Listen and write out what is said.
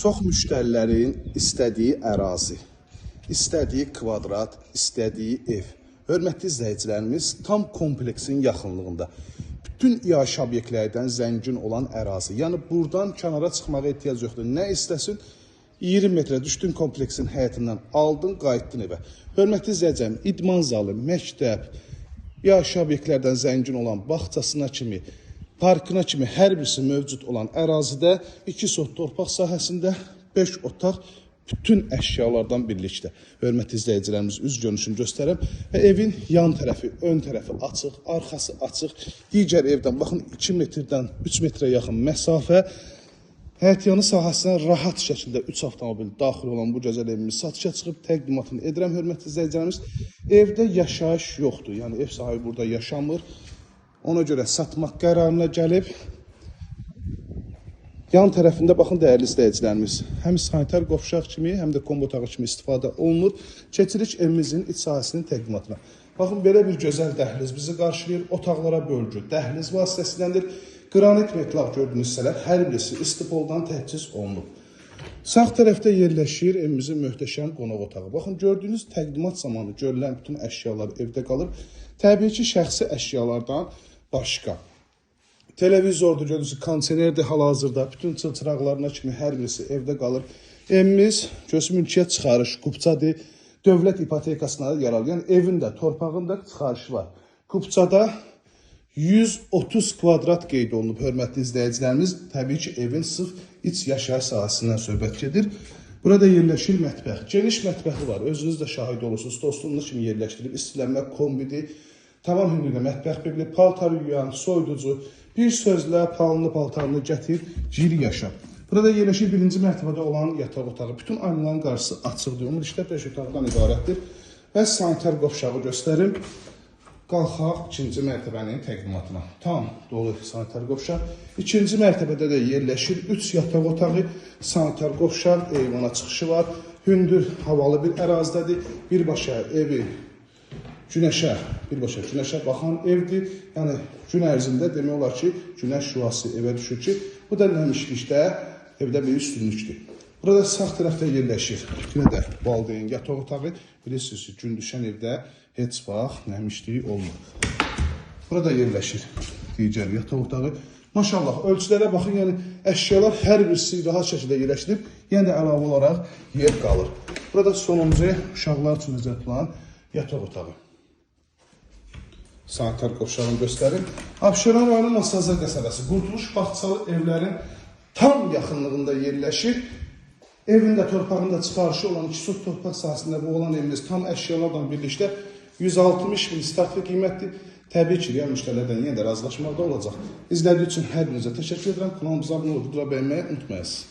Çox müştərilərin istədiyi ərazi, istədiyi kvadrat, istədiyi ev. Hörmətli izləyicilərimiz, tam kompleksin yaxınlığında bütün yaşayış obyektlərdən zəngin olan ərazi. Yəni buradan kənara çıxmağa ehtiyac yoxdur. Nə istəsin? 20 metrə düşdün kompleksin həyətindən, aldın, qayıtdın evə. Hörmətli izləyicəm, idman zalı, məktəb, yaşayış obyektlərdən zəngin olan bağçasına kimi, parkına kimi hər birisi mövcud olan ərazidə 2 sot torpaq sahəsində 5 otaq bütün əşyalardan birlikdə. Hörmətli izləyicilərimiz, üz görünüşünü göstərəm və evin yan tərəfi, ön tərəfi açıq, arxası açıq. Digər evdən baxın 2 metrdən 3 metrə yaxın məsafə. Həyətyanı sahəsinə rahat şəkildə 3 avtomobil daxil olan bu gözəl evimiz satışa çıxıb təqdimatını edirəm. Hörmətli izləyicilərimiz, evdə yaşayış yoxdur. Yəni ev sahibi burada yaşamır. Ona görə satmaq qərarına gəlib. Yan tərəfində baxın dəyərli izləyicilərimiz. Həm sanitar qovşaq kimi, həm də kombo otağı kimi istifadə olunur. Keçirik evimizin iç sahəsinin təqdimatına. Baxın belə bir gözəl dəhliz bizi qarşılayır. Otaqlara bölgü, dəhliz vasitəsindəndir. Qranit metlaq gördüyünüz hissələr hər birisi istipoldan təchiz olunub. Sağ tərəfdə yerləşir evimizin möhtəşəm qonaq otağı. Baxın gördüyünüz təqdimat zamanı görülən bütün əşyalar evdə qalır. Təbii ki, şəxsi əşyalardan başqa. Televizordur, gördüyünüz kondisionerdir hal-hazırda. Bütün çılçıraqlarına kimi hər birisi evdə qalır. Evimiz mülkiyyət çıxarış, kupçadır. Dövlət ipotekasına yararlayan evin də, torpağın da çıxarışı var. Kupçada 130 kvadrat qeyd olunub, hörmətli izləyicilərimiz. Təbii ki, evin sırf iç yaşayış sahəsindən söhbət gedir. Burada yerləşir mətbəx. Geniş mətbəxi var. Özünüz də şahid olursunuz. Dostluğunuz kimi yerləşdirib. İstilənmə kombidir. Tavan hündürlüyündə mətbəx bibli, paltar yuyan, soyuducu, bir sözlə palını paltarını gətir, gir yaşa. Burada yerləşir birinci mərtəbədə olan yataq otağı. Bütün aynaların qarşısı açıqdır. Umur işlər 5 otaqdan ibarətdir. Və sanitar qovşağı göstərim. Qalxaq ikinci mərtəbənin təqdimatına. Tam dolu sanitar qovşaq. İkinci mərtəbədə də yerləşir 3 yataq otağı, sanitar qovşaq, eyvana çıxışı var. Hündür, havalı bir ərazidədir. Birbaşa evi birbaşa günəşə baxan evdir. Yəni gün ərzində demək olar ki, günəş şüası evə düşür ki, bu da nəmişlikdə evdə bir üstünlükdür. Burada sağ tərəfdə yerləşir. Yine də valideyn yataq otağı. Bilirsiniz ki, gün düşən evdə heç vaxt nəmişlik olmur. Burada yerləşir digər yataq otağı. Maşallah, ölçülərə baxın, yəni əşyalar hər birisi rahat şəkildə yerləşdirib, yenə də əlavə olaraq yer qalır. Burada sonuncu uşaqlar üçün nəzərtulan yataq otağı. Sanitar qovşağını göstərim. Abşeron rayonunun Nasazlar qəsəbəsi, Qurtuluş bağçalı evlərin tam yaxınlığında yerləşir. Evin də torpağında çıxarışı olan 2 sot torpaq sahəsində bu olan evimiz tam əşyalarla birlikdə 160 min startlı qiymətdir. Təbii ki, real müştərilərdən yenə də razılaşmaqda olacaq. İzlədiyi üçün hər birinizə təşəkkür edirəm. Kanalımıza abunə olub, videoları bəyənməyi unutmayasınız.